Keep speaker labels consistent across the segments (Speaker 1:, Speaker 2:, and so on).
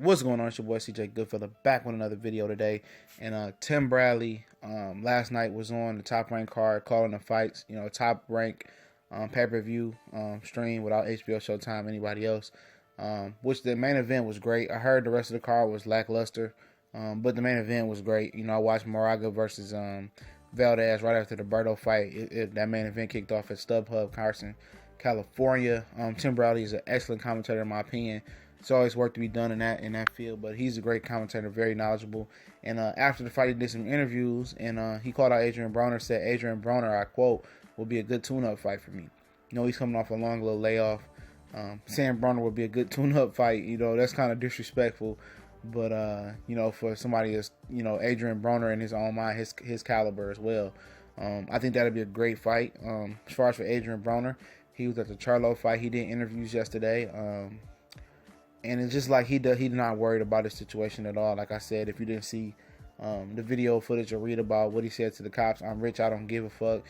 Speaker 1: What's going on? It's your boy CJ Goodfella back with another video today. And Tim Bradley last night was on the Top Rank card calling the fights. Top Rank pay-per-view stream without HBO Showtime, anybody else. Which the main event was great. I heard the rest of the card was lackluster, but the main event was great. I watched Moraga versus Valdez right after the Berto fight. That main event kicked off at StubHub, Carson, California. Tim Bradley is an excellent commentator in my opinion. It's always work to be done in that field, but he's a great commentator, very knowledgeable. And after the fight, he did some interviews, and he called out Adrien Broner, said Adrien Broner, I quote, will be a good tune-up fight for me. He's coming off a long little layoff. Saying Broner would be a good tune-up fight, that's kind of disrespectful. But, for somebody that's, Adrien Broner in his own mind, his caliber as well. I think that'd be a great fight. As far as for Adrien Broner, he was at the Charlo fight. He did interviews yesterday. And it's just like he's not worried about his situation at all. Like I said, if you didn't see the video footage or read about what he said to the cops, I'm rich, I don't give a fuck.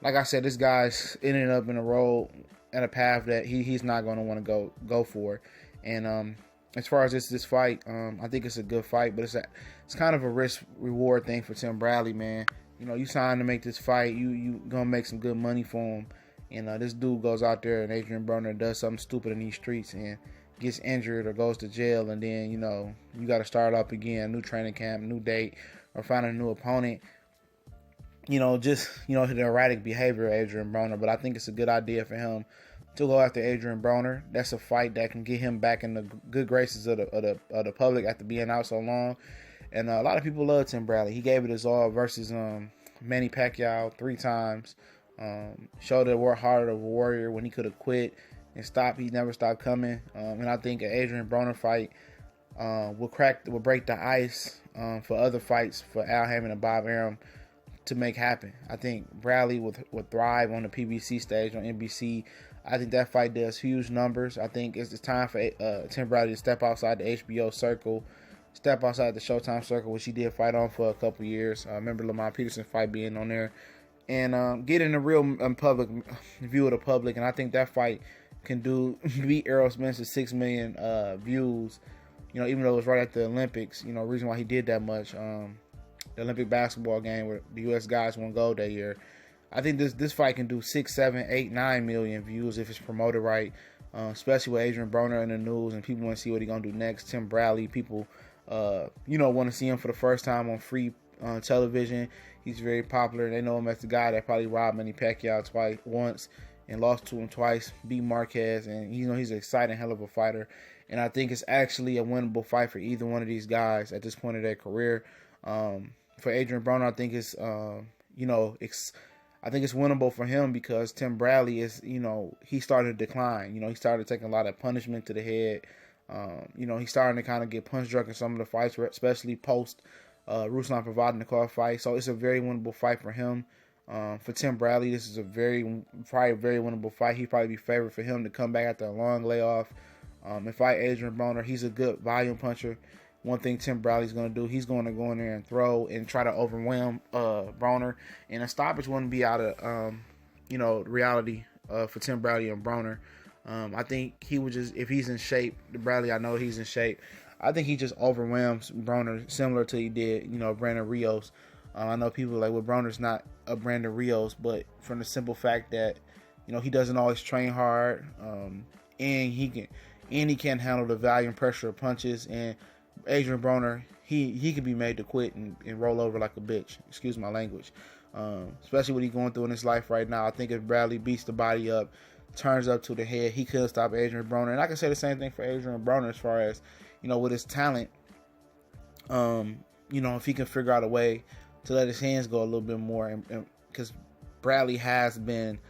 Speaker 1: Like I said, this guy's ended up in a road and a path that he's not going to want to go for. And as far as this fight, I think it's a good fight, but it's kind of a risk reward thing for Tim Bradley, man. You signed to make this fight, you gonna make some good money for him. And this dude goes out there and Adrien Broner does something stupid in these streets and gets injured or goes to jail, and then you got to start up again, new training camp, new date, or find a new opponent. Just the erratic behavior of Adrien Broner. But I think it's a good idea for him to go after Adrien Broner. That's a fight that can get him back in the good graces of the public after being out so long. And a lot of people love Tim Bradley. He gave it his all versus Manny Pacquiao 3 times. Showed that we're harder of a warrior when he could have quit and stopped. He never stopped coming. And I think an Adrien Broner fight will break the ice for other fights for Al Haymon and Bob Arum to make happen. I think Bradley would thrive on the PBC stage on NBC. I think that fight does huge numbers. I think it's time for Tim Bradley to step outside the HBO circle, step outside the Showtime circle, which he did fight on for a couple years. I remember Lamont Peterson fight being on there, and get in the real public view of the public. And I think that fight can beat Errol Spence's 6 million views. Even though it was right at the Olympics. Reason why he did that much. The Olympic basketball game where the U.S. guys won gold that year. I think this fight can do 6, 7, 8, 9 million views if it's promoted right. Especially with Adrien Broner in the news and people want to see what he's gonna do next. Tim Bradley, people want to see him for the first time on free television. He's very popular. They know him as the guy that probably robbed Manny Pacquiao once and lost to him twice, beat Marquez, and he's an exciting hell of a fighter. And I think it's actually a winnable fight for either one of these guys at this point of their career. For Adrien Broner, I think it's winnable for him because Tim Bradley is, he started to decline. He started taking a lot of punishment to the head. He's starting to kind of get punch drunk in some of the fights, especially post Ruslan Provodnikov fight. So it's a very winnable fight for him. For Tim Bradley, this is probably a very winnable fight. He'd probably be favored for him to come back after a long layoff and fight Adrien Broner. He's a good volume puncher. One thing Tim Bradley's going to do, he's going to go in there and throw and try to overwhelm Broner. And a stoppage wouldn't be out of, reality for Tim Bradley and Broner. I think he would just, if he's in shape, Bradley, I know he's in shape. I think he just overwhelms Broner similar to he did, Brandon Rios. I know people like, well, Broner's not a Brandon Rios, but from the simple fact that, he doesn't always train hard, and he can't handle the volume and pressure of punches. And Adrien Broner, he can be made to quit and roll over like a bitch. Excuse my language. Especially what he's going through in his life right now. I think if Bradley beats the body up, turns up to the head, he could stop Adrien Broner. And I can say the same thing for Adrien Broner as far as, with his talent. If he can figure out a way to let his hands go a little bit more, and because Bradley has been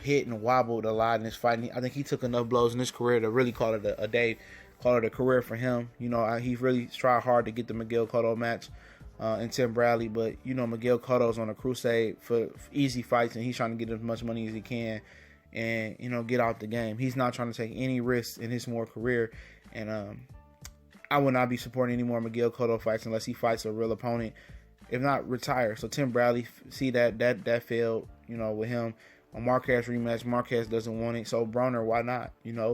Speaker 1: hit and wobbled a lot in his fighting. I think he took enough blows in his career to really call it a day, call it a career for him. He really tried hard to get the Miguel Cotto match and Tim Bradley, but Miguel Cotto's on a crusade for easy fights, and he's trying to get as much money as he can and get out the game. He's not trying to take any risks in his more career, and I would not be supporting any more Miguel Cotto fights unless he fights a real opponent. If not, retire. So Tim Bradley, see that failed, with him. A Marquez rematch, Marquez doesn't want it. So Broner, why not? And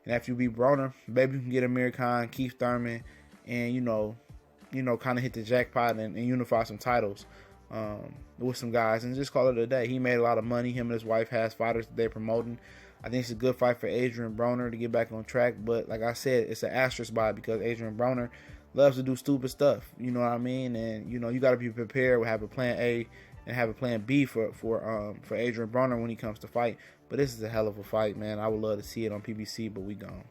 Speaker 1: And after you beat Broner, maybe you can get Amir Khan, Keith Thurman, and kind of hit the jackpot and unify some titles with some guys and just call it a day. He made a lot of money. Him and his wife has fighters that they're promoting. I think it's a good fight for Adrien Broner to get back on track. But like I said, it's an asterisk by it because Adrien Broner loves to do stupid stuff. You know what I mean? And you got to be prepared. We have a plan A and have a plan B for Adrien Broner when he comes to fight. But this is a hell of a fight, man. I would love to see it on PBC, but we gone.